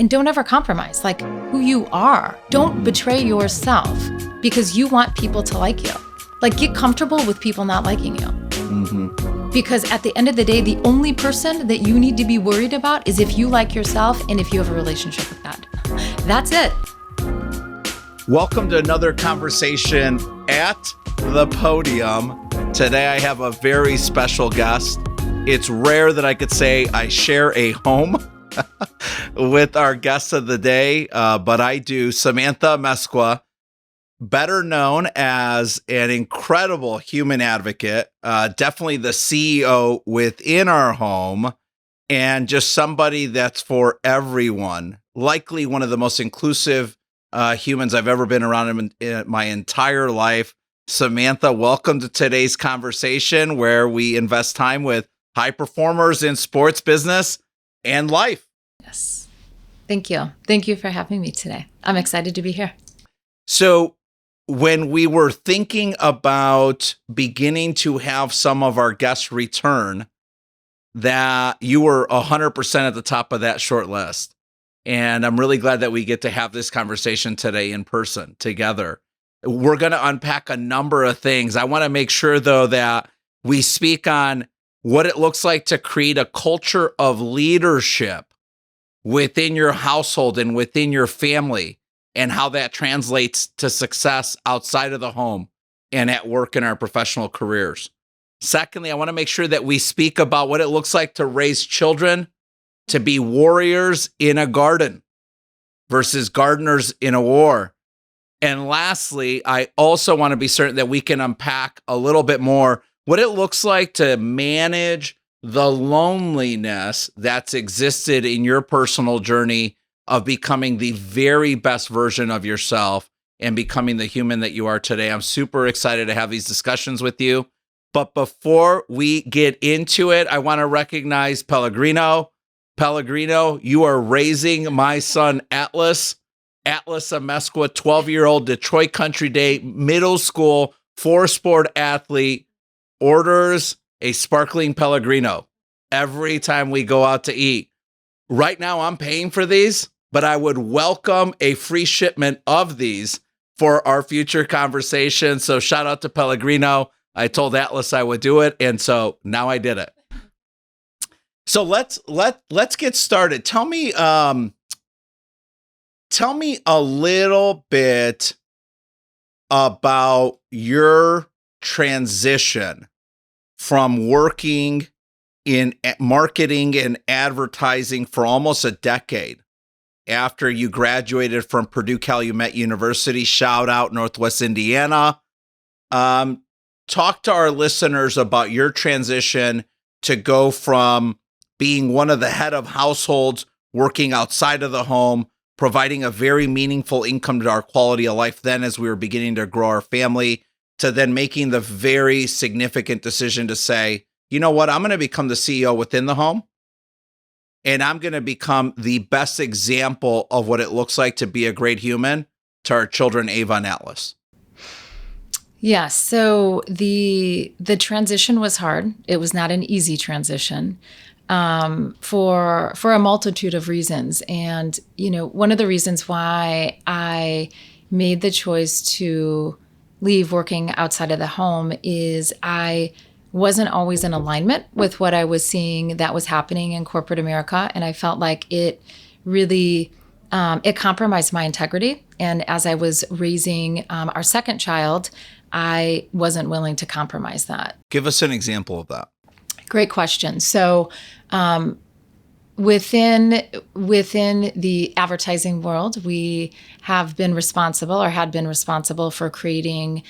And don't ever compromise, like who you are. Don't betray yourself because you want people to like you. Like, get comfortable with people not liking you. Because at the end of the day, the only person that you need to be worried about is if you like yourself and if you have a relationship with God. That's it. Welcome to another conversation at the Podium. Today I have a very special guest. It's rare that I could say I share a home with our guest of the day, but I do. Samantha Amezcua, better known as an incredible human advocate, definitely the CEO within our home, and just somebody that's for everyone. Likely one of the most inclusive humans I've ever been around in my entire life. Samantha, welcome to today's conversation where we invest time with high performers in sports, business, and life. Yes. Thank you. Thank you for having me today. I'm excited to be here. So when we were thinking about beginning to have some of our guests return, that you were 100% at the top of that short list. And I'm really glad that we get to have this conversation today in person together. We're going to unpack a number of things. I want to make sure, though, that we speak on what it looks like to create a culture of leadership within your household and within your family, and how that translates to success outside of the home and at work in our professional careers. Secondly, I want to make sure that we speak about what it looks like to raise children to be warriors in a garden versus gardeners in a war. And lastly, I also want to be certain that we can unpack a little bit more what it looks like to manage the loneliness that's existed in your personal journey of becoming the very best version of yourself and becoming the human that you are today. I'm super excited to have these discussions with you. But before we get into it, I want to recognize Pellegrino. Pellegrino, you are raising my son, Atlas Amezcua, 12-year-old Detroit Country Day middle school four-sport athlete, orders a sparkling Pellegrino every time we go out to eat. Right now, I'm paying for these, but I would welcome a free shipment of these for our future conversation. So shout out to Pellegrino. I told Atlas I would do it, and so now I did it. So let's get started. Tell me a little bit about your transition from working in marketing and advertising for almost a decade after you graduated from Purdue Calumet University. Shout out Northwest Indiana. Talk to our listeners about your transition to go from being one of the head of households, working outside of the home, providing a very meaningful income to our quality of life then as we were beginning to grow our family, to then making the very significant decision to say, you know what, I'm going to become the CEO within the home, and I'm going to become the best example of what it looks like to be a great human to our children, Ava and Atlas. Yeah, so the transition was hard. It was not an easy transition for a multitude of reasons. And, you know, one of the reasons why I made the choice to leave working outside of the home is I wasn't always in alignment with what I was seeing that was happening in corporate America. And I felt like it really, it compromised my integrity. And as I was raising our second child, I wasn't willing to compromise that. Give us an example of that. Great question. So within the advertising world, we have been responsible or had been responsible for creating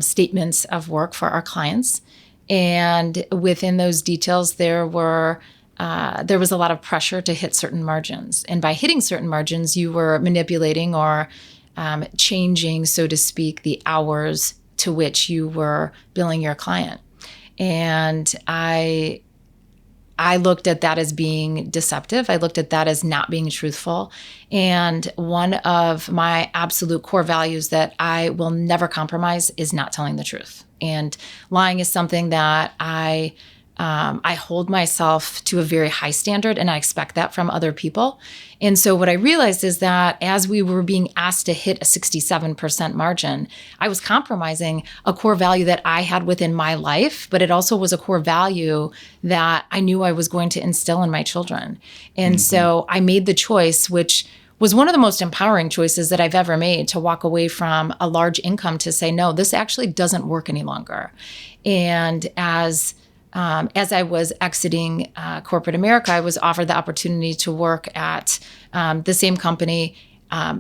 statements of work for our clients. And within those details, there was a lot of pressure to hit certain margins. And by hitting certain margins, you were manipulating or changing, so to speak, the hours to which you were billing your client. And I looked at that as being deceptive. I looked at that as not being truthful. And one of my absolute core values that I will never compromise is not telling the truth. And lying is something that I I hold myself to a very high standard, and I expect that from other people. And so what I realized is that as we were being asked to hit a 67% margin, I was compromising a core value that I had within my life, but it also was a core value that I knew I was going to instill in my children. And so I made the choice, which was one of the most empowering choices that I've ever made, to walk away from a large income to say, no, this actually doesn't work any longer. And as I was exiting corporate America, I was offered the opportunity to work at the same company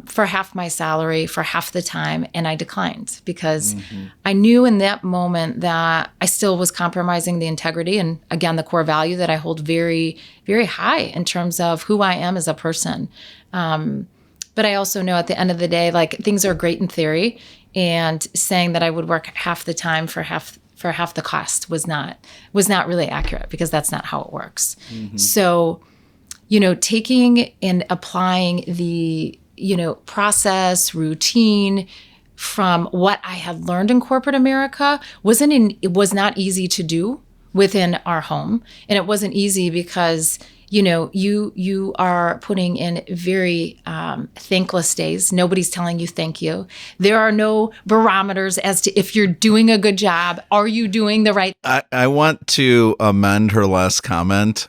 for half my salary, for half the time, and I declined because I knew in that moment that I still was compromising the integrity and, again, the core value that I hold very, very high in terms of who I am as a person. But I also know at the end of the day, like, things are great in theory, and saying that I would work half the time for half the cost was not really accurate, because that's not how it works. So, taking and applying the, process, routine from what I had learned in corporate America it was not easy to do within our home. And it wasn't easy because you are putting in very thankless days. Nobody's telling you thank you. There are no barometers as to if you're doing a good job. Are you doing the right? I want to amend her last comment,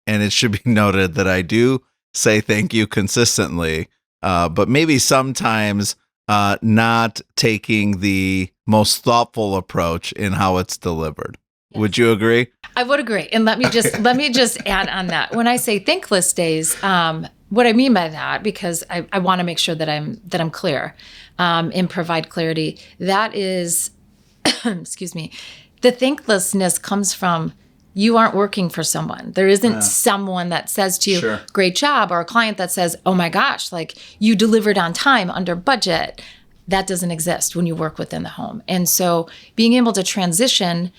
and it should be noted that I do say thank you consistently, but maybe sometimes not taking the most thoughtful approach in how it's delivered. Yes. Would you agree? I would agree. And let me just add on that. When I say thankless days, what I mean by that, because I want to make sure that I'm clear and provide clarity, that is, excuse me, the thanklessness comes from you aren't working for someone. There isn't someone that says to you, sure, great job, or a client that says, oh my gosh, like, you delivered on time, under budget. That doesn't exist when you work within the home. And so being able to transition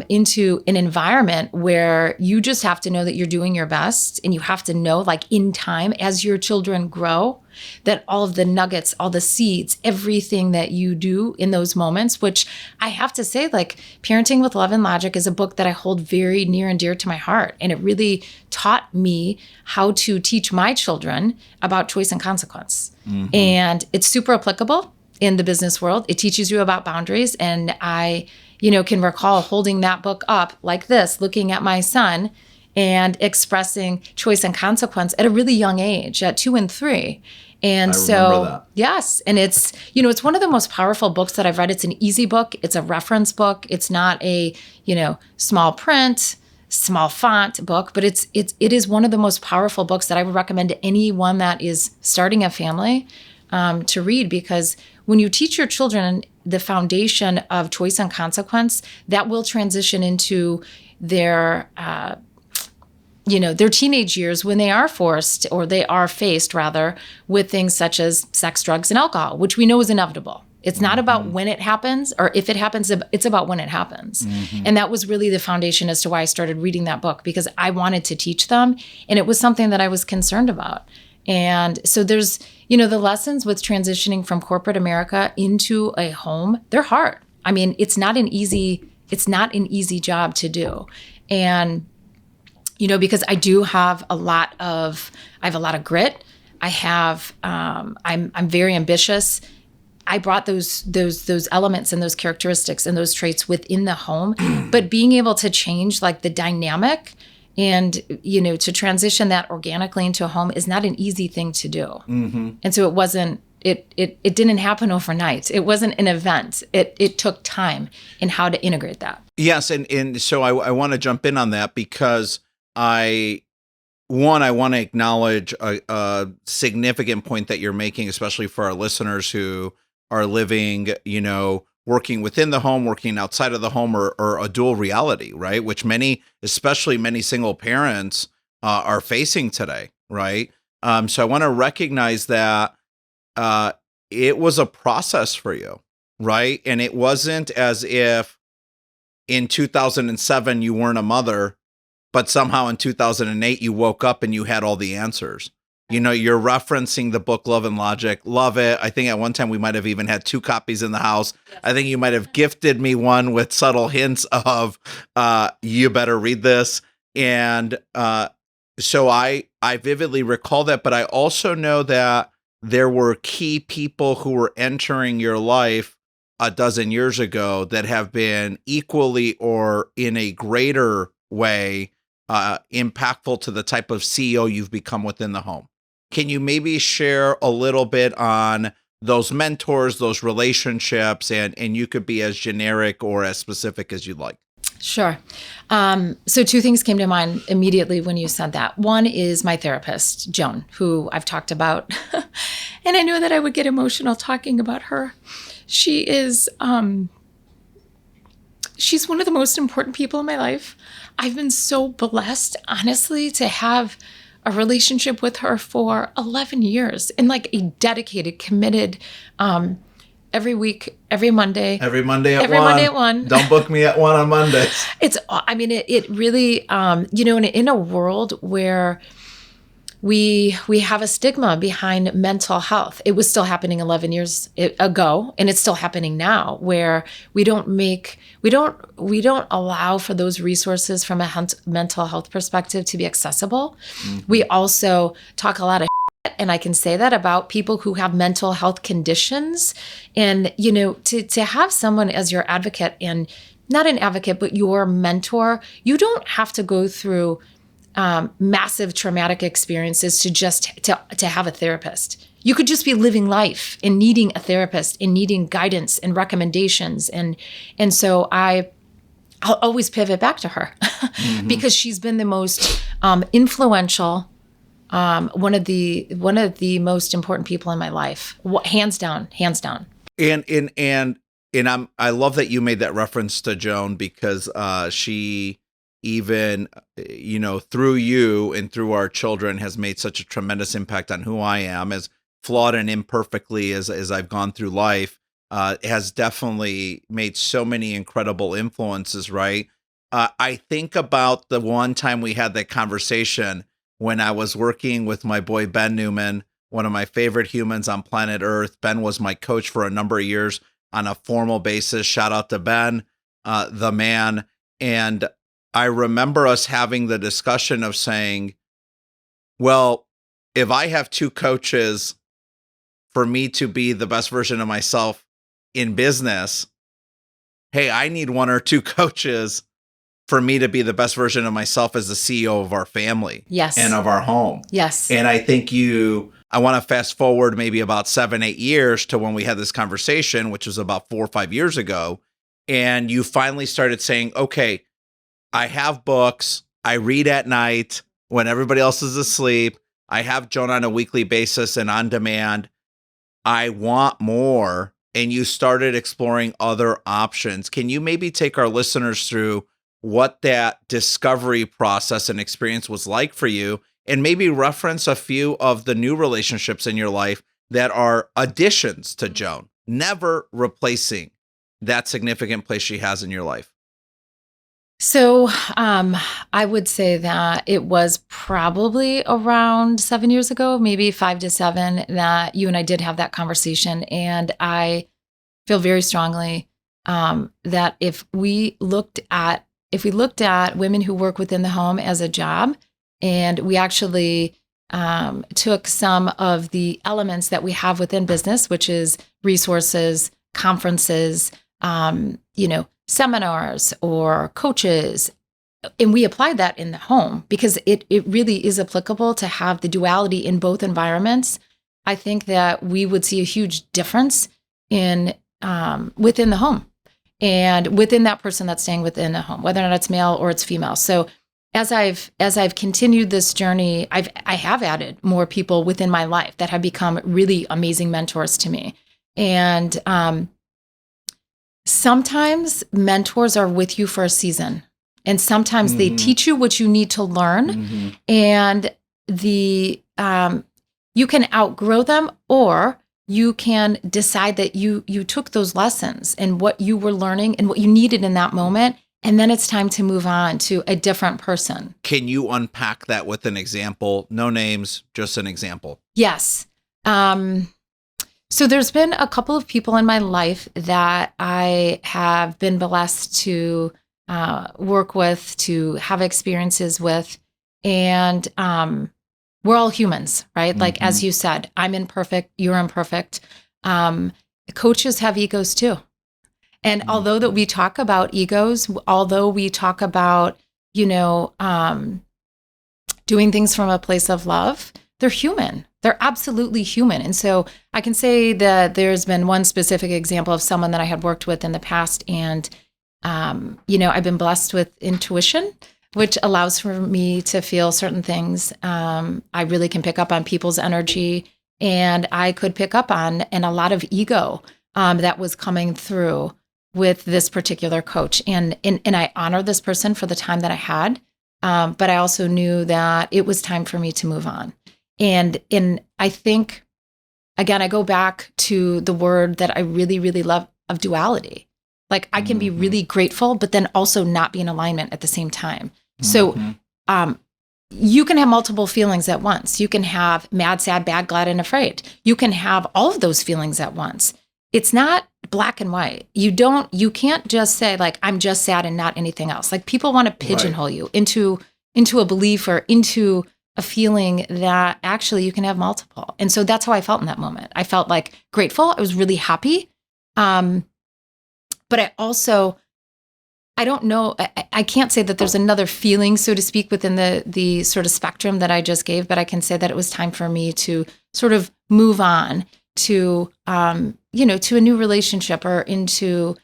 into an environment where you just have to know that you're doing your best, and you have to know, like, in time, as your children grow, that all of the nuggets, all the seeds, everything that you do in those moments, which I have to say, like, Parenting with Love and Logic is a book that I hold very near and dear to my heart. And it really taught me how to teach my children about choice and consequence. And it's super applicable in the business world. It teaches you about boundaries. And I can recall holding that book up like this, looking at my son and expressing choice and consequence at a really young age, at 2 and 3. And so, yes. And it's, it's one of the most powerful books that I've read. It's an easy book. It's a reference book. It's not a, small print, small font book, but it is one of the most powerful books that I would recommend to anyone that is starting a family to read, because when you teach your children the foundation of choice and consequence, that will transition into their teenage years, when they are forced, or they are faced rather, with things such as sex, drugs, and alcohol, which we know is inevitable. It's not about when it happens or if it happens, it's about when it happens. And that was really the foundation as to why I started reading that book, because I wanted to teach them, and it was something that I was concerned about. And so there's, the lessons with transitioning from corporate America into a home, they're hard. I mean, it's not an easy job to do. And, because I do have a lot of grit. I'm very ambitious. I brought those elements and those characteristics and those traits within the home, but being able to change, like, the dynamic and, to transition that organically into a home is not an easy thing to do. And so it didn't happen overnight. It wasn't an event. It took time in how to integrate that. Yes. And so I want to jump in on that, because I want to acknowledge a significant point that you're making, especially for our listeners who are living, working within the home, working outside of the home, or a dual reality, right? Which especially many single parents are facing today, right? So I want to recognize that it was a process for you, right? And it wasn't as if in 2007 you weren't a mother, but somehow in 2008 you woke up and you had all the answers. You're referencing the book Love and Logic. Love it. I think at one time we might have even had 2 copies in the house. Yes. I think you might have gifted me one with subtle hints of, you better read this. And so I vividly recall that, but I also know that there were key people who were entering your life a dozen years ago that have been equally or in a greater way impactful to the type of CEO you've become within the home. Can you maybe share a little bit on those mentors, those relationships, and you could be as generic or as specific as you'd like? Sure. So 2 things came to mind immediately when you said that. One is my therapist, Joan, who I've talked about. And I knew that I would get emotional talking about her. She is, she's one of the most important people in my life. I've been so blessed, honestly, to have a relationship with her for 11 years and like a dedicated, committed, every week, every Monday. Every Monday at 1. Every Monday at 1. Don't book me at 1 on Mondays. It really, in a world where we have a stigma behind mental health. It was still happening 11 years ago, and it's still happening now, where we don't allow for those resources from a mental health perspective to be accessible. Mm-hmm. We also talk a lot of shit, and I can say that about people who have mental health conditions, and to have someone as your advocate, and not an advocate, but your mentor, you don't have to go through massive traumatic experiences to have a therapist. You could just be living life and needing a therapist and needing guidance and recommendations. And so I'll always pivot back to her mm-hmm. because she's been the most influential, one of the most important people in my life, hands down. And I love that you made that reference to Joan, because she, even, through you and through our children, has made such a tremendous impact on who I am, as flawed and imperfectly as I've gone through life, has definitely made so many incredible influences, right? I think about the one time we had that conversation when I was working with my boy, Ben Newman, one of my favorite humans on planet Earth. Ben was my coach for a number of years on a formal basis. Shout out to Ben, the man. And I remember us having the discussion of saying, well, if I have 2 coaches for me to be the best version of myself in business, hey, I need 1 or 2 coaches for me to be the best version of myself as the CEO of our family. Yes. And of our home. Yes. And I think I want to fast forward maybe about 7-8 years to when we had this conversation, which was about 4 or 5 years ago. And you finally started saying, okay, I have books. I read at night when everybody else is asleep. I have Joan on a weekly basis and on demand. I want more. And you started exploring other options. Can you maybe take our listeners through what that discovery process and experience was like for you, and maybe reference a few of the new relationships in your life that are additions to Joan, never replacing that significant place she has in your life? So I would say that it was probably around 7 years ago, maybe 5 to 7, that you and I did have that conversation. And I feel very strongly that if we looked at women who work within the home as a job, and we actually took some of the elements that we have within business, which is resources, conferences, seminars or coaches, and we applied that in the home, because it really is applicable to have the duality in both environments. I think that we would see a huge difference in within the home and within that person that's staying within the home, whether or not it's male or it's female. So as I've continued this journey, I have added more people within my life that have become really amazing mentors to me. And sometimes mentors are with you for a season, and sometimes they teach you what you need to learn, and you can outgrow them, or you can decide that you took those lessons and what you were learning and what you needed in that moment, And then it's time to move on to a different person. Can you unpack that with an example? No names, just an example. Yes. So there's been a couple of people in my life that I have been blessed to work with, to have experiences with. And we're all humans, right? Like, as you said, I'm imperfect, you're imperfect. Coaches have egos too. And although that we talk about egos, although we talk about, doing things from a place of love, they're human. They're absolutely human. And so I can say that there's been one specific example of someone that I had worked with in the past. And, I've been blessed with intuition, which allows for me to feel certain things. I really can pick up on people's energy, and I could pick up on a lot of ego that was coming through with this particular coach. And I honor this person for the time that I had, but I also knew that it was time for me to move on. And I think, again, I go back to the word that I really, really love of duality. Like, I can be really grateful, but then also not be in alignment at the same time. So you can have multiple feelings at once. You can have mad, sad, bad, glad, and afraid. You can have all of those feelings at once. It's not black and white. You can't just say, like, I'm just sad and not anything else. Like, people want to pigeonhole you into a belief or into a feeling that actually you can have multiple. And so that's how I felt in that moment. I felt like grateful. I was really happy. But I don't know, I can't say that there's another feeling, so to speak, within the sort of spectrum that I just gave, but I can say that it was time for me to sort of move on to, to a new relationship or into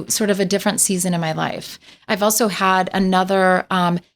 sort of a different season in my life. I've also had another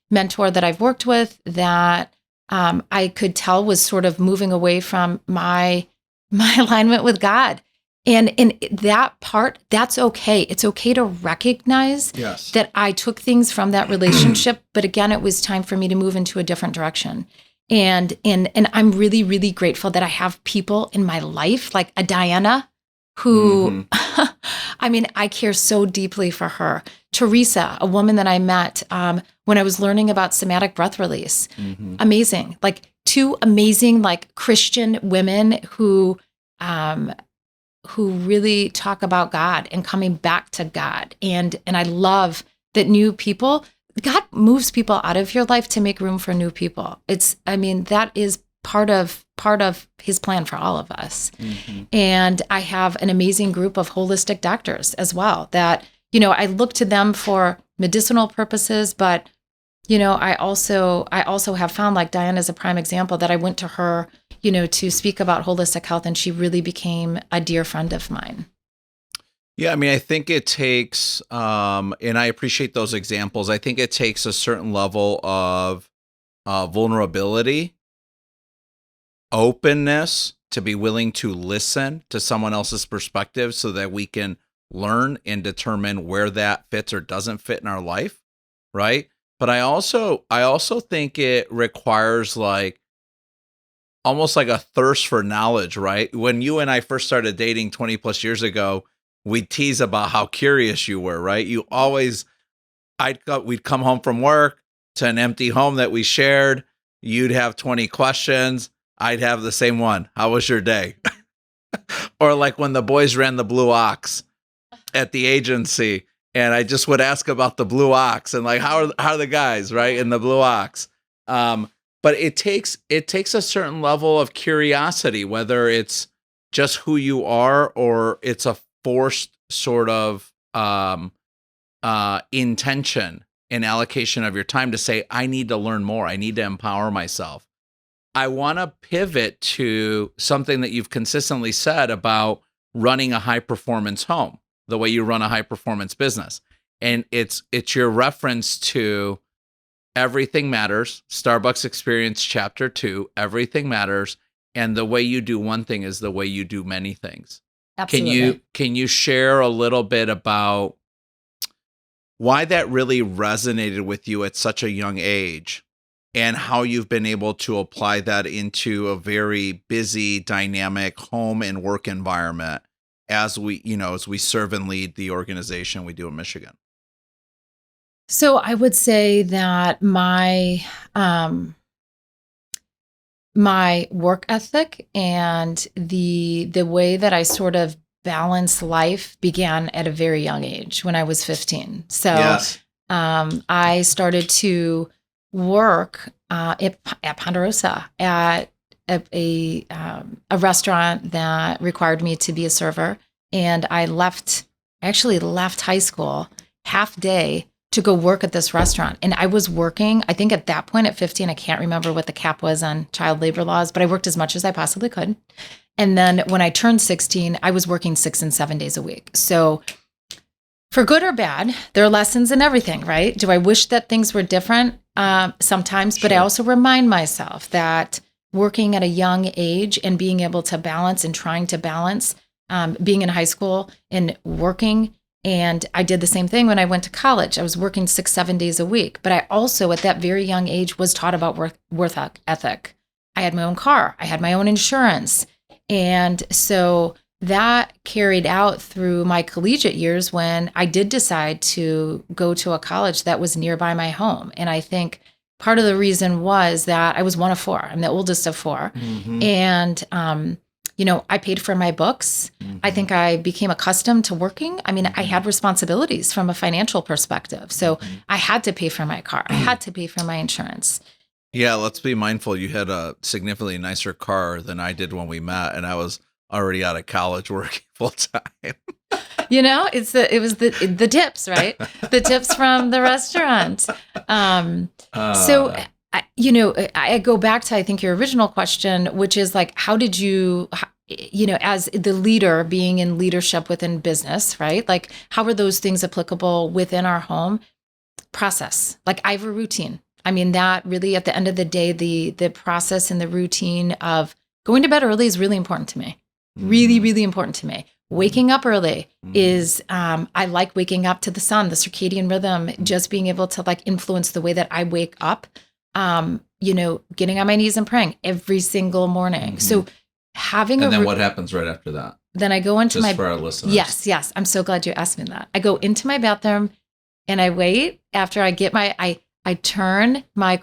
mentor that I've worked with that I could tell was sort of moving away from my alignment with God. And that part, that's okay. It's okay to recognize that I took things from that relationship, but again, it was time for me to move into a different direction. And I'm really, really grateful that I have people in my life, like a Diana, who, I mean, I care so deeply for her. Teresa, a woman that I met when I was learning about somatic breath release. Amazing. Like, two amazing, like, Christian women who really talk about God and coming back to God. And I love that God moves people out of your life to make room for new people. That is part of his plan for all of us. And I have an amazing group of holistic doctors as well that, I look to them for medicinal purposes, but, I also have found, like, Diana's a prime example, that I went to her, to speak about holistic health, and she really became a dear friend of mine. Yeah, I think it takes, and I appreciate those examples. I think it takes a certain level of vulnerability, openness, to be willing to listen to someone else's perspective so that we can learn and determine where that fits or doesn't fit in our life, right? But I also think it requires, like, almost like a thirst for knowledge, right? When you and I first started dating 20 plus years ago, we'd tease about how curious you were, right? We'd come home from work to an empty home that we shared. You'd have 20 questions. I'd have the same one. How was your day? Or like when the boys ran the Blue Ox at the agency, and I just would ask about the Blue Ox and, like, how are the guys, right, in the Blue Ox? But it takes a certain level of curiosity, whether it's just who you are or it's a forced sort of intention and allocation of your time to say, I need to learn more. I need to empower myself. I want to pivot to something that you've consistently said about running a high performance home, the way you run a high performance business. And it's your reference to Everything Matters, Starbucks Experience Chapter 2, Everything Matters, and the way you do one thing is the way you do many things. Absolutely. Can you share a little bit about why that really resonated with you at such a young age and how you've been able to apply that into a very busy, dynamic home and work environment as we serve and lead the organization we do in Michigan? So I would say that my work ethic and the way that I sort of balance life began at a very young age when I was 15. So Yes. I started to work at Ponderosa at a restaurant that required me to be a server, and I actually left high school half day to go work at this restaurant. And I was working, I think at that point at 15, I can't remember what the cap was on child labor laws, but I worked as much as I possibly could. And then when I turned 16, I was working 6 and 7 days a week. So for good or bad, there are lessons in everything, right? Do I wish that things were different? Sometimes, but I also remind myself that working at a young age and being able to balance and trying to balance being in high school and working. And I did the same thing when I went to college. I was working 6, 7 days a week, but I also at that very young age was taught about work ethic. I had my own car. I had my own insurance. And so that carried out through my collegiate years when I did decide to go to a college that was nearby my home. And I think part of the reason was that I was one of 4. I'm the oldest of 4. Mm-hmm. And, I paid for my books. Mm-hmm. I think I became accustomed to working. I mean, I had responsibilities from a financial perspective. So I had to pay for my car. I had to pay for my insurance. Yeah, let's be mindful. You had a significantly nicer car than I did when we met, and I was already out of college working full time. It was the tips, right? The tips from the restaurant. So I go back to I think your original question, which is like, how did you, as the leader, being in leadership within business, right? Like, how are those things applicable within our home? Process. Like, I have a routine. I mean, that really, at the end of the day, the process and the routine of going to bed early is really important to me. Really, really important to me. Waking up early is, I like waking up to the sun, the circadian rhythm, just being able to like influence the way that I wake up, getting on my knees and praying every single morning. So having and then what happens right after that? Then I go into just for our listeners. Yes. I'm so glad you asked me that. I go into my bathroom and I wait after I get I turn my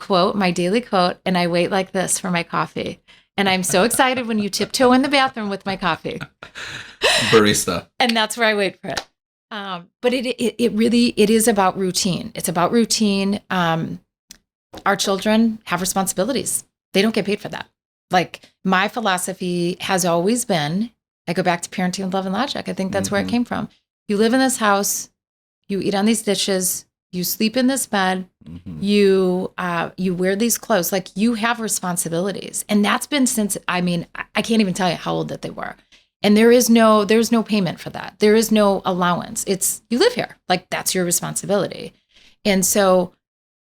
daily quote, and I wait like this for my coffee. And I'm so excited when you tiptoe in the bathroom with my coffee. Barista. And that's where I wait for it. But it really is about routine. It's about routine. Our children have responsibilities. They don't get paid for that. Like, my philosophy has always been, I go back to parenting with love and logic. I think that's where it came from. You live in this house, you eat on these dishes, you sleep in this bed, you wear these clothes, like, you have responsibilities. And that's been since, I can't even tell you how old that they were. And there's no payment for that. There is no allowance. It's, you live here, like, that's your responsibility. And so,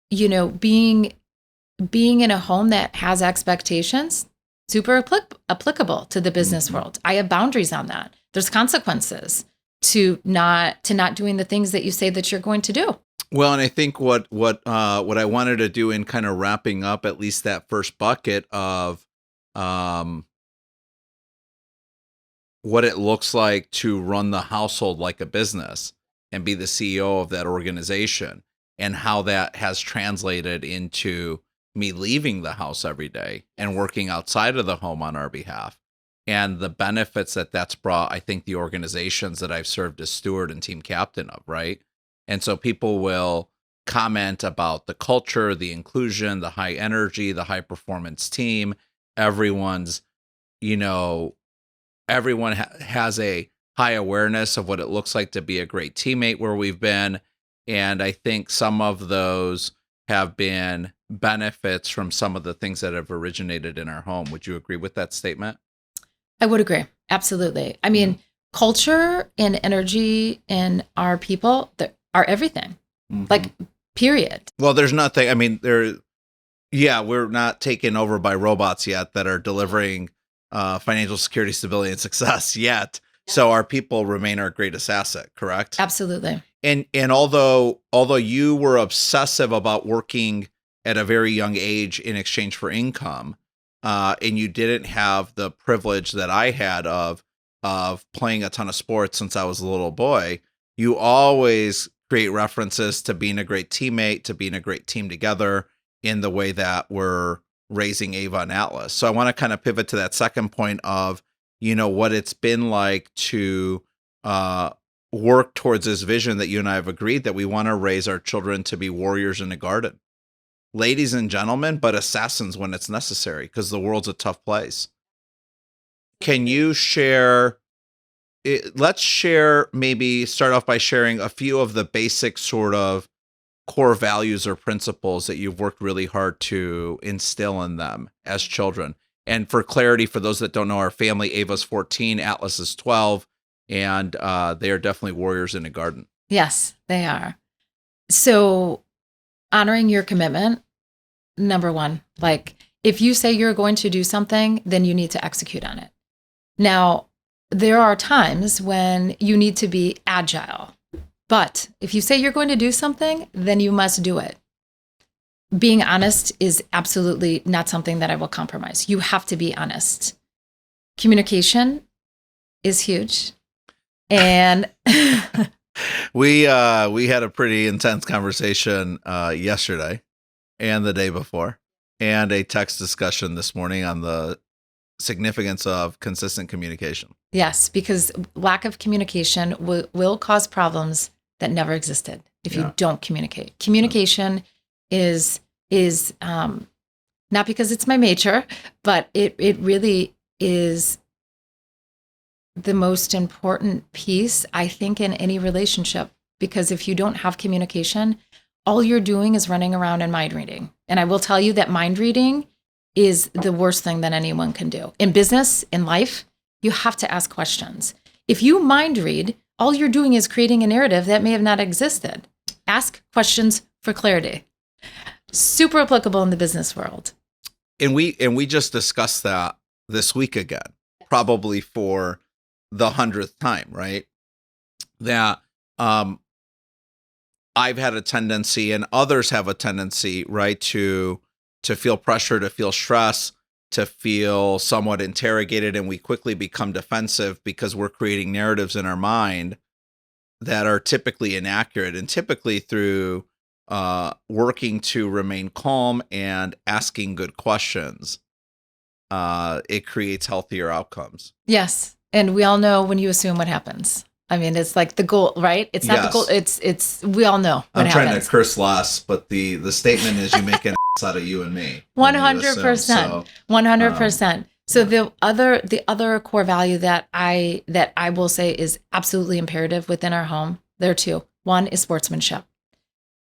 being in a home that has expectations, super applicable to the business world. I have boundaries on that. There's consequences to not doing the things that you say that you're going to do. Well, and I think what I wanted to do in kind of wrapping up at least that first bucket of what it looks like to run the household like a business and be the CEO of that organization, and how that has translated into me leaving the house every day and working outside of the home on our behalf, and the benefits that that's brought, I think, the organizations that I've served as steward and team captain of, right? And so people will comment about the culture, the inclusion, the high energy, the high performance team. Everyone has a high awareness of what it looks like to be a great teammate where we've been. And I think some of those have been benefits from some of the things that have originated in our home. Would you agree with that statement? I would agree. Absolutely. I mean, culture and energy in our people are everything. Like, period. Well, there's nothing, we're not taken over by robots yet that are delivering financial security, stability, and success yet. So our people remain our greatest asset, correct? Absolutely. And although you were obsessive about working at a very young age in exchange for income, and you didn't have the privilege that I had of playing a ton of sports since I was a little boy, you always create references to being a great teammate, to being a great team together in the way that we're raising Ava and Atlas. So I want to kind of pivot to that second point of, what it's been like to work towards this vision that you and I have agreed that we want to raise our children to be warriors in the garden. Ladies and gentlemen, but assassins when it's necessary, because the world's a tough place. Can you share, let's share, maybe start off by sharing a few of the basic sort of core values or principles that you've worked really hard to instill in them as children. And for clarity, for those that don't know our family, Ava's 14, Atlas is 12, and they are definitely warriors in a garden. Yes, they are. So honoring your commitment, number one, like if you say you're going to do something, then you need to execute on it. Now, there are times when you need to be agile, but if you say you're going to do something, then you must do it. Being honest is absolutely not something that I will compromise. You have to be honest. Communication is huge. And we had a pretty intense conversation yesterday and the day before, and a text discussion this morning on the significance of consistent communication. Yes, because lack of communication will cause problems that never existed if you don't communicate. Communication is not because it's my major, but it really is the most important piece, I think, in any relationship. Because if you don't have communication, all you're doing is running around and mind reading. And I will tell you that mind reading is the worst thing that anyone can do. In business, in life, you have to ask questions. If you mind read, all you're doing is creating a narrative that may have not existed. Ask questions for clarity. Super applicable in the business world. And we just discussed that this week again, probably for the 100th time, right? That I've had a tendency, and others have a tendency, right, to feel pressure, to feel stress, to feel somewhat interrogated, and we quickly become defensive because we're creating narratives in our mind that are typically inaccurate, and typically through working to remain calm and asking good questions, it creates healthier outcomes. Yes. And we all know when you assume what happens. I mean, it's like the goal, right? It's not the goal. It's we all know what happens. I'm trying to curse less, but the statement is you make an ass out of you and me. 100%. 100%. So the other core value that I will say is absolutely imperative within our home, there are two. One is sportsmanship.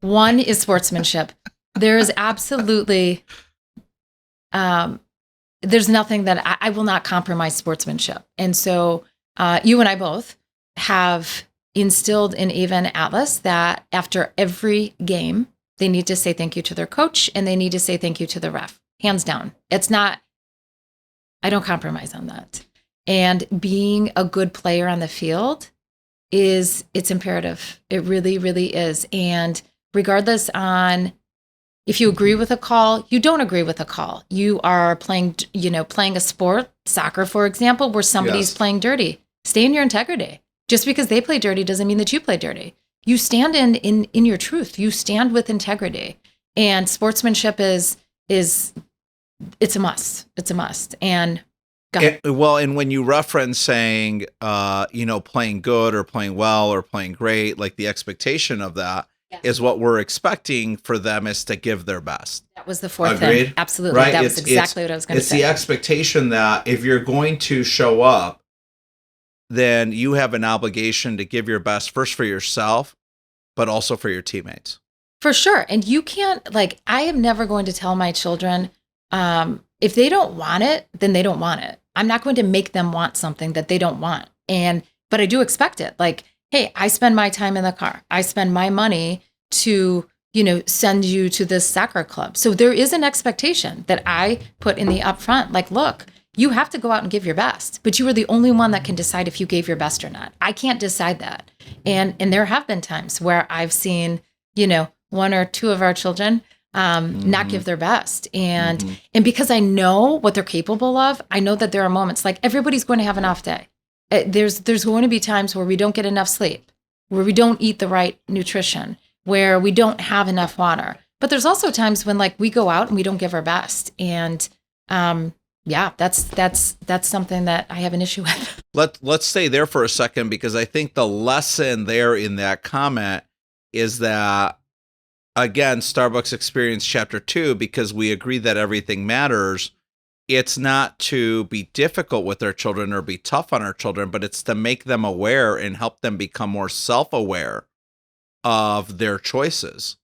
There is absolutely there's nothing that I will not compromise sportsmanship. And so you and I both have instilled in Ava and Atlas that after every game, they need to say thank you to their coach and they need to say thank you to the ref. Hands down. I don't compromise on that. And being a good player on the field it's imperative. It really, really is. And regardless on if you agree with a call, you don't agree with a call. You are playing a sport, soccer, for example, where somebody's playing dirty. Stay in your integrity. Just because they play dirty doesn't mean that you play dirty. You stand in your truth. You stand with integrity. And sportsmanship is it's a must. It's a must. And and when you reference saying, playing good or playing well or playing great, like the expectation of that is what we're expecting for them is to give their best. That was the fourth thing. Absolutely. Right? That was exactly what I was going to say. It's the expectation that if you're going to show up, then you have an obligation to give your best first for yourself, but also for your teammates. For sure. And you can't, I am never going to tell my children, if they don't want it, then they don't want it. I'm not going to make them want something that they don't want. But I do expect it. Hey, I spend my time in the car. I spend my money to, send you to this soccer club. So there is an expectation that I put in the upfront. Look, you have to go out and give your best, but you are the only one that can decide if you gave your best or not. I can't decide that. And there have been times where I've seen, one or two of our children not give their best. And because I know what they're capable of, I know that there are moments everybody's going to have an off day. There's going to be times where we don't get enough sleep. where we don't eat the right nutrition, where we don't have enough water. But there's also times when like we go out and we don't give our best. And that's something that I have an issue with. Let's stay there for a second, because I think the lesson there in that comment is that, again, Starbucks Experience Chapter 2, because we agree that everything matters. It's not to be difficult with our children or be tough on our children, but it's to make them aware and help them become more self-aware of their choices,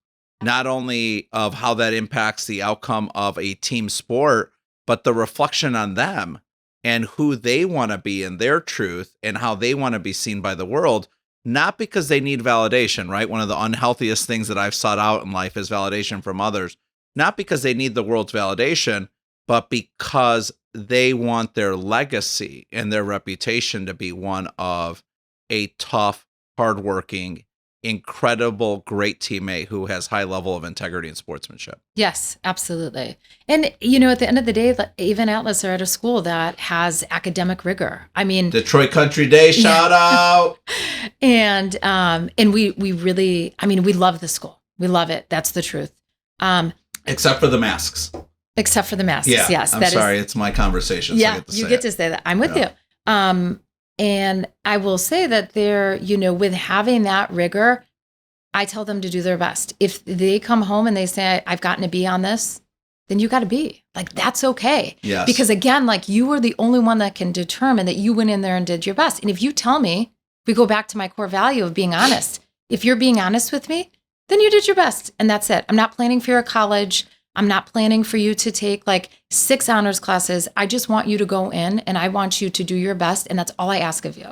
not only of how that impacts the outcome of a team sport, but the reflection on them and who they want to be in their truth and how they want to be seen by the world, not because they need validation, right? One of the unhealthiest things that I've sought out in life is validation from others, not because they need the world's validation, but because they want their legacy and their reputation to be one of a tough, hardworking, incredible, great teammate who has high level of integrity and sportsmanship. Yes, absolutely. And, you know, at the end of the day, even Atlas are at a school that has academic rigor. I mean, Detroit Country Day, shout out. And we really, I mean, we love the school. We love it. That's the truth. Except for the masks. Except for the masks. Yeah, yes. I'm sorry. It's my conversation. Yeah, So you get to say that. I'm with you. And I will say that they're, you know, with having that rigor, I tell them to do their best. If they come home and they say, I've gotten a B on this, then you got to be. Like, that's okay. Yes. Because again, like, you were the only one that can determine that you went in there and did your best. And if you tell me, we go back to my core value of being honest. If you're being honest with me, then you did your best. And that's it. I'm not planning for your college. I'm not planning for you to take like 6 honors classes. I just want you to go in and I want you to do your best. And that's all I ask of you.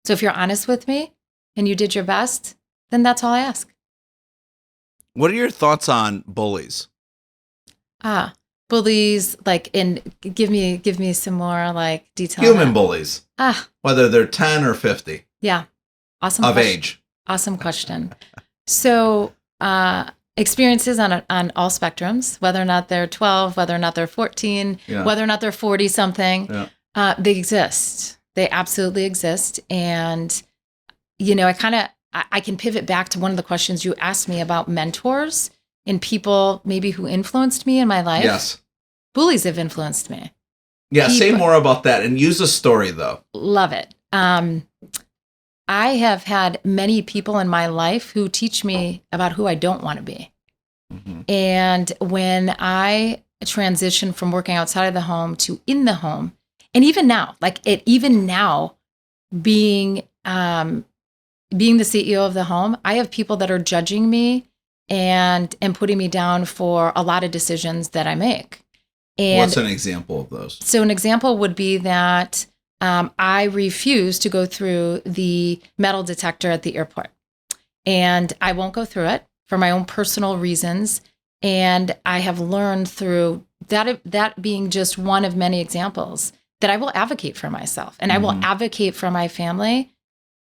So if you're honest with me and you did your best, then that's all I ask. What are your thoughts on bullies? Bullies, like, and give me some more like detail. Human bullies. Whether they're 10 or 50. Yeah. Awesome. Of age. Awesome question. So, experiences on all spectrums, whether or not they're 12, whether or not they're 14, whether or not they're 40 something, they exist. They absolutely exist. And, you know, I can pivot back to one of the questions you asked me about mentors and people maybe who influenced me in my life. Yes. Bullies have influenced me. Yeah. Say more about that and use a story though. Love it. I have had many people in my life who teach me about who I don't want to be. Mm-hmm. And when I transitioned from working outside of the home to in the home, and even now, being the CEO of the home, I have people that are judging me and putting me down for a lot of decisions that I make. And what's an example of those? So an example would be that I refuse to go through the metal detector at the airport. And I won't go through it for my own personal reasons. And I have learned through that being just one of many examples that I will advocate for myself and I will advocate for my family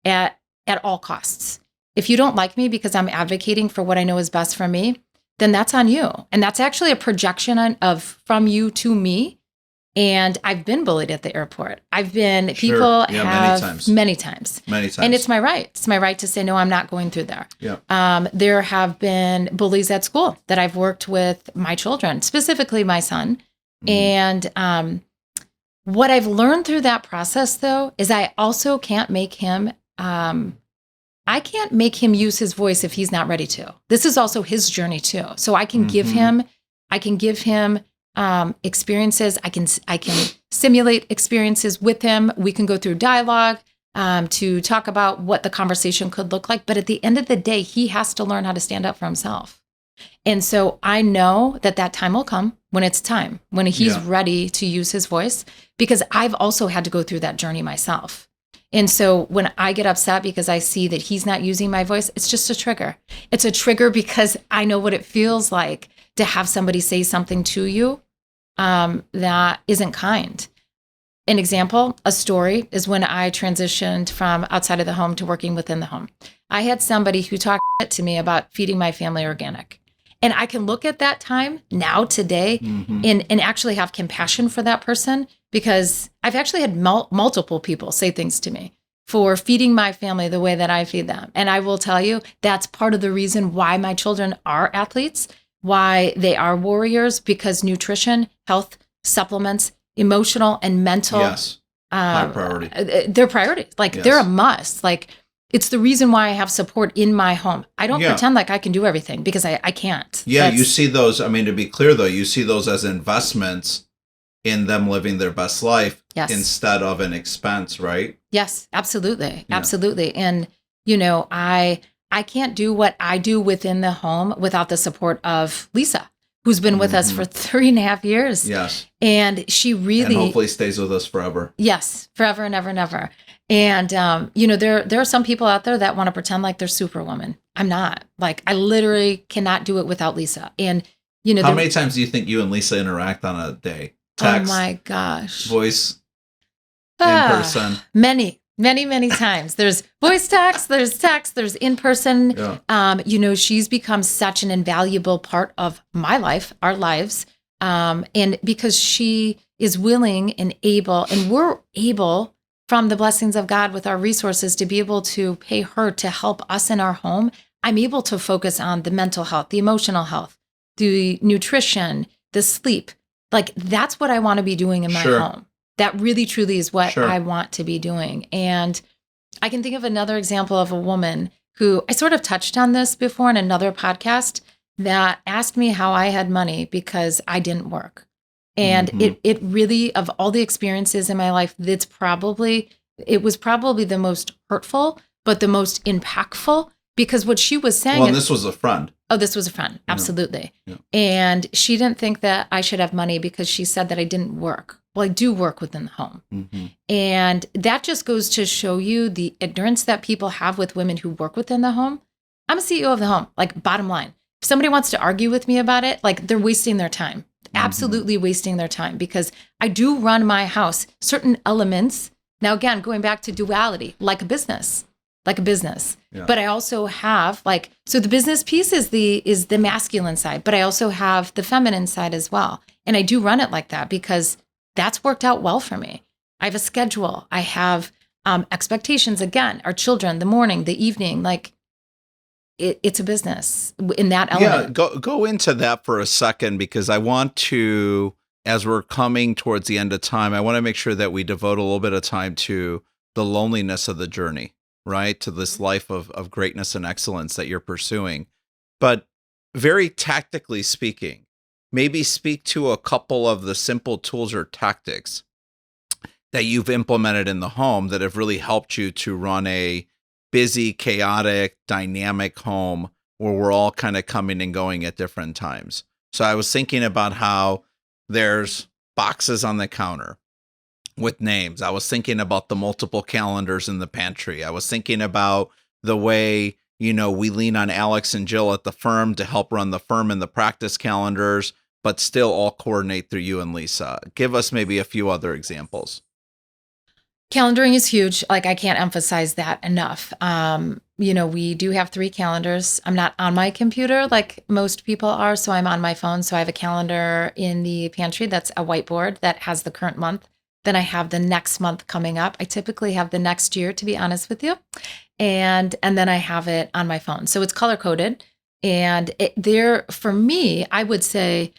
at all costs. If you don't like me because I'm advocating for what I know is best for me, then that's on you. And that's actually a projection from you to me. And I've been bullied at the airport. People have many times. And it's my right. It's my right to say, no, I'm not going through there. Yeah. There have been bullies at school that I've worked with my children, specifically my son. And what I've learned through that process, though, is I also can't make him use his voice if he's not ready to. This is also his journey too. So I can give him experiences. I can simulate experiences with him. We can go through dialogue to talk about what the conversation could look like. But at the end of the day, he has to learn how to stand up for himself. And so I know that time will come when it's time, when he's ready to use his voice, because I've also had to go through that journey myself. And so when I get upset because I see that he's not using my voice, it's just a trigger. It's a trigger because I know what it feels like to have somebody say something to you that isn't kind. An example, a story, is when I transitioned from outside of the home to working within the home. I had somebody who talked to me about feeding my family organic. And I can look at that time now today and actually have compassion for that person, because I've actually had multiple people say things to me for feeding my family the way that I feed them. And I will tell you, that's part of the reason why my children are athletes, why they are warriors, because nutrition, health, supplements, emotional and mental, yes, high priority. They're priorities. Like Yes. they're a must. Like it's the reason why I have support in my home. I don't Yeah. pretend like I can do everything because I can't. Yeah, you see those. I mean, to be clear though, you see those as investments in them living their best life Yes. instead of an expense, right? Yes, absolutely. Yeah. Absolutely. And, I can't do what I do within the home without the support of Lisa, who's been with us for 3.5 years. Yes. And she really, And hopefully stays with us forever. yes, forever and ever and ever. And, there are some people out there that want to pretend like they're superwoman. I'm not. Like, I literally cannot do it without Lisa. And, How many times do you think you and Lisa interact on a day? Text, oh my gosh. voice, in person. Many, many, many times. There's voice text, there's in person. Yeah. She's become such an invaluable part of my life, our lives. And because she is willing and able, and we're able from the blessings of God with our resources to be able to pay her to help us in our home, I'm able to focus on the mental health, the emotional health, the nutrition, the sleep. Like that's what I want to be doing in my Sure. home. That really, truly is what Sure. I want to be doing. And I can think of another example of a woman who I sort of touched on this before in another podcast that asked me how I had money because I didn't work. And it really, of all the experiences in my life, it was probably the most hurtful, but the most impactful because what she was saying. Well, and this was a friend. Oh, this was a friend. Absolutely. Yeah. And she didn't think that I should have money because she said that I didn't work. Well, I do work within the home. Mm-hmm. And that just goes to show you the ignorance that people have with women who work within the home. I'm a CEO of the home, like bottom line. If somebody wants to argue with me about it, like they're wasting their time, absolutely wasting their time because I do run my house, certain elements. Now, again, going back to duality, like a business. Yeah. But I also have so the business piece is the masculine side, but I also have the feminine side as well. And I do run it like that because that's worked out well for me. I have a schedule. I have expectations. Again, our children, the morning, the evening, like it's a business in that element. Yeah, go into that for a second because I want to, as we're coming towards the end of time, I want to make sure that we devote a little bit of time to the loneliness of the journey. Right, to this life of greatness and excellence that you're pursuing. But very tactically speaking, maybe speak to a couple of the simple tools or tactics that you've implemented in the home that have really helped you to run a busy, chaotic, dynamic home where we're all kind of coming and going at different times. So I was thinking about how there's boxes on the counter with names. I was thinking about the multiple calendars in the pantry. I was thinking about the way, we lean on Alex and Jill at the firm to help run the firm and the practice calendars, but still all coordinate through you and Lisa. Give us maybe a few other examples. Calendaring is huge. Like I can't emphasize that enough. We do have 3 calendars. I'm not on my computer like most people are, so I'm on my phone. So I have a calendar in the pantry that's a whiteboard that has the current month. Then I have the next month coming up. I typically have the next year, to be honest with you. And then I have it on my phone. So it's color coded. And for me, I would say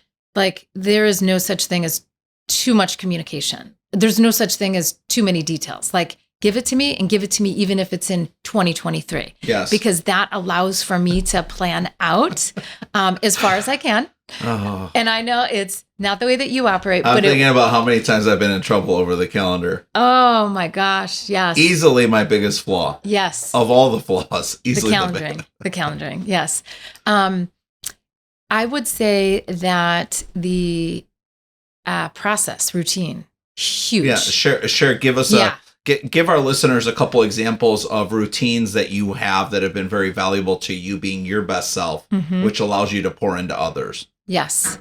there is no such thing as too much communication. There's no such thing as too many details. Like give it to me and give it to me even if it's in 2023. Yes. Because that allows for me to plan out as far as I can. Oh. And I know it's not the way that you operate. I'm thinking about how many times I've been in trouble over the calendar. Oh my gosh, yes. Easily my biggest flaw. Yes. Of all the flaws, easily the calendaring, yes. I would say that the process, routine, huge. Yeah, share. Give us give our listeners a couple examples of routines that you have that have been very valuable to you being your best self, which allows you to pour into others. Yes.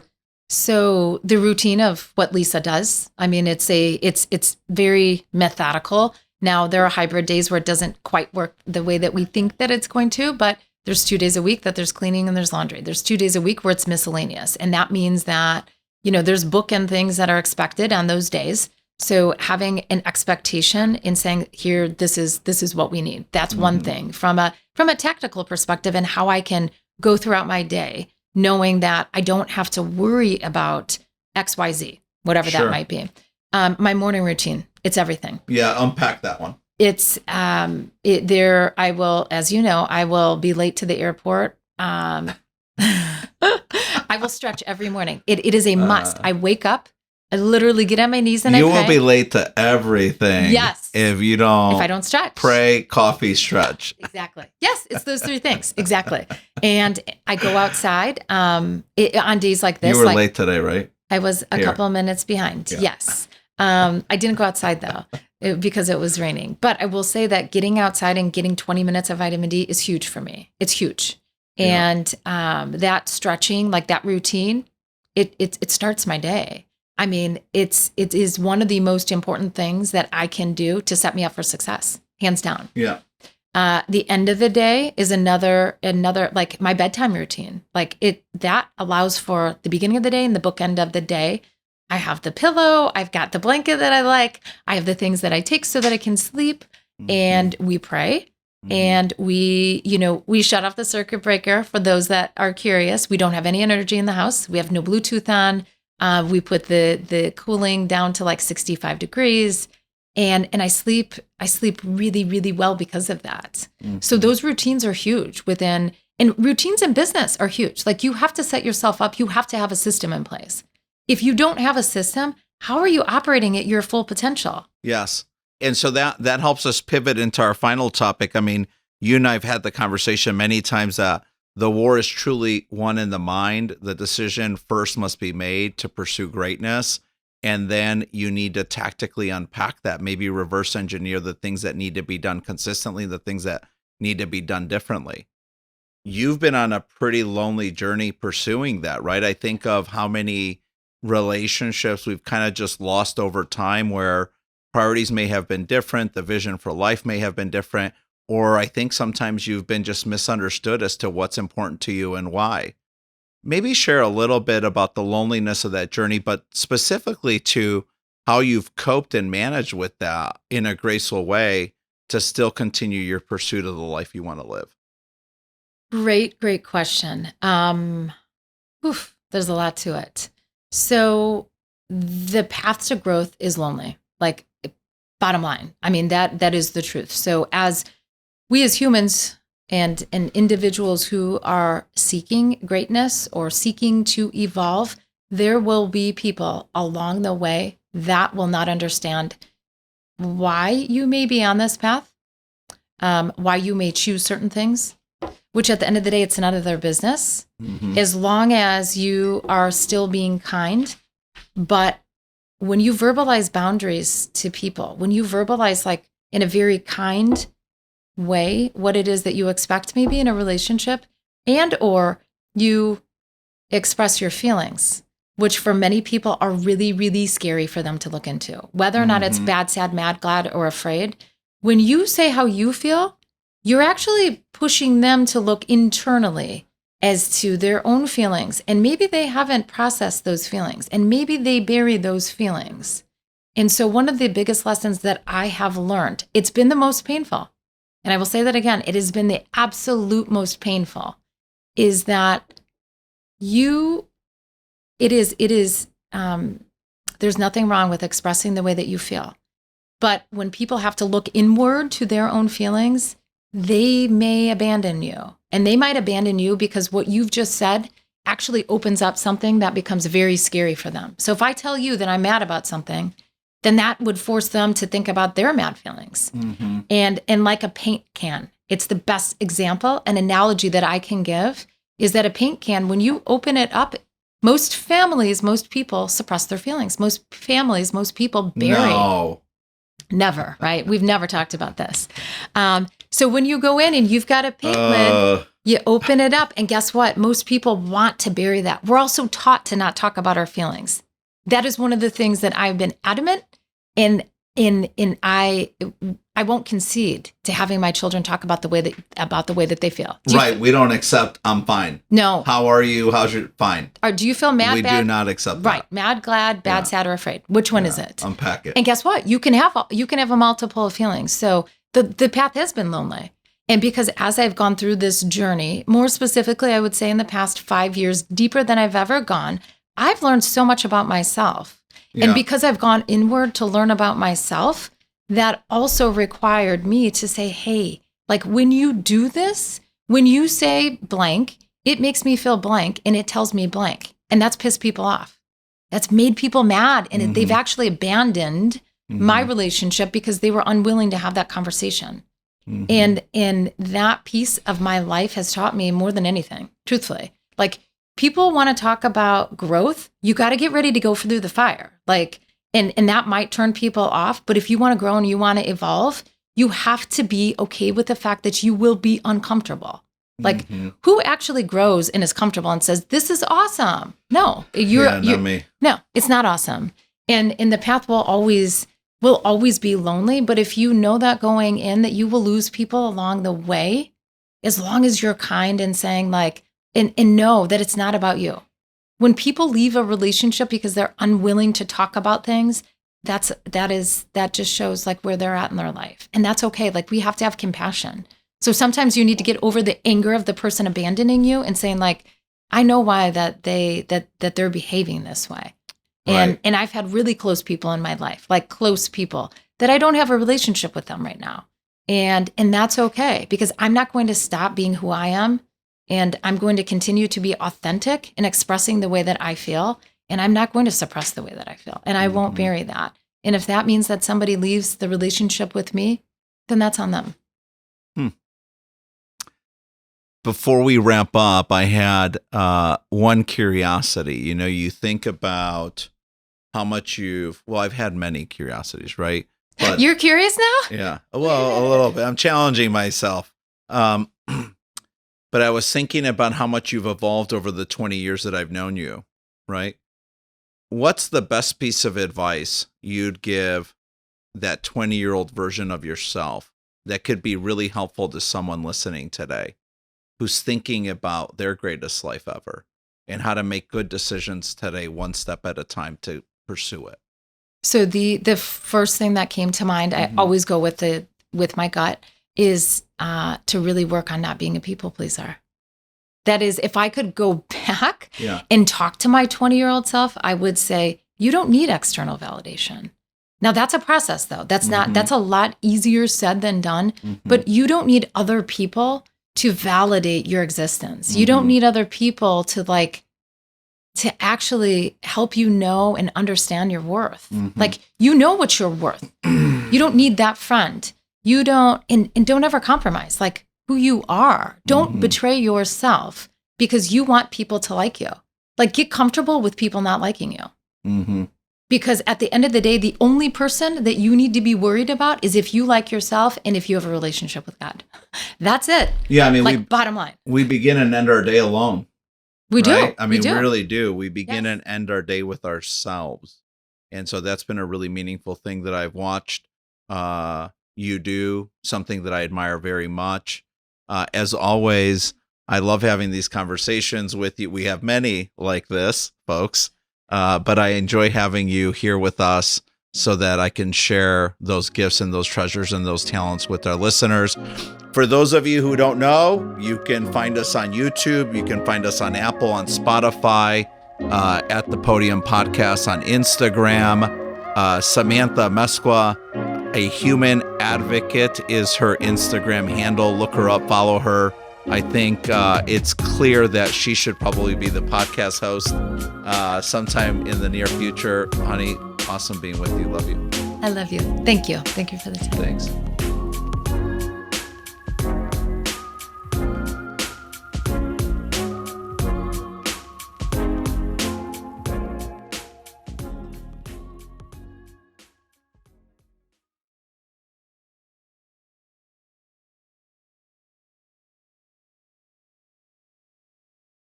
So the routine of what Lisa does, I mean, it's very methodical. Now there are hybrid days where it doesn't quite work the way that we think that it's going to, but there's 2 days a week that there's cleaning and there's laundry. There's 2 days a week where it's miscellaneous. And that means that, there's bookend things that are expected on those days. So having an expectation in saying, here, this is what we need. That's one thing from a tactical perspective, and how I can go throughout my day, knowing that I don't have to worry about XYZ, whatever that might be. My morning routine, it's everything. Yeah, unpack that one. It's I will, as you know, I will be late to the airport. I will stretch every morning. It is a must. I wake up, I literally get on my knees and I pray. You will be late to everything. Yes. If I don't stretch. Pray, coffee, stretch. Exactly. Yes, it's those three things. Exactly. And I go outside on days like this. You were late today, right? I was a couple of minutes behind. Yeah. Yes. I didn't go outside though, because it was raining. But I will say that getting outside and getting 20 minutes of vitamin D is huge for me. It's huge. And that stretching, like that routine, it starts my day. I mean, it is one of the most important things that I can do to set me up for success, hands down. Yeah. The end of the day is another like my bedtime routine. Like that allows for the beginning of the day and the bookend of the day. I have the pillow, I've got the blanket that I like, I have the things that I take so that I can sleep, and we pray. And we shut off the circuit breaker for those that are curious. We don't have any energy in the house. We have no Bluetooth on. We put the cooling down to like 65 degrees, and I sleep really, really well because of that. So those routines are huge and routines in business are huge. Like you have to set yourself up. You have to have a system in place. If you don't have a system, how are you operating at your full potential? Yes. And so that helps us pivot into our final topic. I mean, you and I have had the conversation many times that the war is truly won in the mind. The decision first must be made to pursue greatness. And then you need to tactically unpack that, maybe reverse engineer the things that need to be done consistently, the things that need to be done differently. You've been on a pretty lonely journey pursuing that, right? I think of how many relationships we've kind of just lost over time where priorities may have been different, the vision for life may have been different, or I think sometimes you've been just misunderstood as to what's important to you and why. Maybe share a little bit about the loneliness of that journey, but specifically to how you've coped and managed with that in a graceful way to still continue your pursuit of the life you want to live. Great question. There's a lot to it. So the path to growth is lonely, like bottom line. I mean, that is the truth. So as humans and individuals who are seeking greatness or seeking to evolve, there will be people along the way that will not understand why you may be on this path, why you may choose certain things, which at the end of the day, it's none of their business, as long as you are still being kind. But when you verbalize boundaries to people, when you verbalize like in a very kind way what it is that you expect maybe in a relationship, and or you express your feelings, which for many people are really, really scary for them to look into, whether or not it's bad, sad, mad, glad, or afraid. When you say how you feel, you're actually pushing them to look internally as to their own feelings. And maybe they haven't processed those feelings, and maybe they bury those feelings. And so one of the biggest lessons that I have learned, it's been the most painful, and I will say that again, it has been the absolute most painful, is that there's nothing wrong with expressing the way that you feel. But when people have to look inward to their own feelings, they may abandon you. And they might abandon you because what you've just said actually opens up something that becomes very scary for them. So if I tell you that I'm mad about something, then that would force them to think about their mad feelings. And like a paint can, it's the best example, an analogy that I can give is that a paint can, when you open it up, most families, most people suppress their feelings. Most families, most people bury. No. Never, right? We've never talked about this. So when you go in and you've got a paint lid, you open it up, and guess what? Most people want to bury that. We're also taught to not talk about our feelings. That is one of the things that I've been adamant and I won't concede to having my children talk about the way that they feel. We don't accept I'm fine. No. How are you? How's your fine? Or do you feel mad? We bad? do not accept that. Right. Mad, glad, bad, sad, or afraid. Which one is it? Unpack it. And guess what? You can have a multiple of feelings. So the path has been lonely. And because as I've gone through this journey, more specifically, I would say in the past 5 years, deeper than I've ever gone, I've learned so much about myself. Yeah. And because I've gone inward to learn about myself, that also required me to say, hey, like when you do this, when you say blank, it makes me feel blank and it tells me blank. And that's pissed people off. That's made people mad. And they've actually abandoned my relationship because they were unwilling to have that conversation. And that piece of my life has taught me more than anything, truthfully. Like, people want to talk about growth. You got to get ready to go through the fire. Like, and that might turn people off. But if you want to grow and you want to evolve, you have to be okay with the fact that you will be uncomfortable. Like, who actually grows and is comfortable and says, this is awesome? No, you're me. No, it's not awesome. And the path will always be lonely. But if you know that going in, that you will lose people along the way, as long as you're kind and saying like, and know that it's not about you. When people leave a relationship because they're unwilling to talk about things, that just shows like where they're at in their life. And that's okay. Like, we have to have compassion. So sometimes you need to get over the anger of the person abandoning you and saying like, I know why that they're behaving this way. And I've had really close people in my life, like close people that I don't have a relationship with them right now. And that's okay, because I'm not going to stop being who I am. And I'm going to continue to be authentic in expressing the way that I feel. And I'm not going to suppress the way that I feel. And I won't bury that. And if that means that somebody leaves the relationship with me, then that's on them. Before we wrap up, I had one curiosity. You know, you think about how much I've had many curiosities, right? But, you're curious now? Yeah. Well, a little bit. I'm challenging myself. But I was thinking about how much you've evolved over the 20 years that I've known you, right? What's the best piece of advice you'd give that 20-year-old version of yourself that could be really helpful to someone listening today who's thinking about their greatest life ever and how to make good decisions today, one step at a time to pursue it? So the first thing that came to mind, I always go with my gut, is to really work on not being a people pleaser. That is, if I could go back and talk to my 20-year-old self, I would say, you don't need external validation. Now, that's a process, though. That's a lot easier said than done. But you don't need other people to validate your existence. You don't need other people to actually help you know and understand your worth. Like, you know what you're worth. You don't need that friend. You don't, and don't ever compromise like who you are. Don't betray yourself because you want people to like you. Like, get comfortable with people not liking you. Because at the end of the day, the only person that you need to be worried about is if you like yourself and if you have a relationship with God. That's it. Yeah, I mean, bottom line. We begin and end our day alone. We right? do. I mean, we really do. We begin and end our day with ourselves. And so that's been a really meaningful thing that I've watched you do, something that I admire very much. As always, I love having these conversations with you. We have many like this, folks, but I enjoy having you here with us so that I can share those gifts and those treasures and those talents with our listeners. For those of you who don't know, you can find us on YouTube. You can find us on Apple, on Spotify, at the Podium Podcast, on Instagram. Samantha Amezcua, A Human Advocate, is her Instagram handle. Look her up, follow her. I think it's clear that she should probably be the podcast host sometime in the near future. Honey, awesome being with you. Love you. I love you. Thank you. Thank you for the time. Thanks.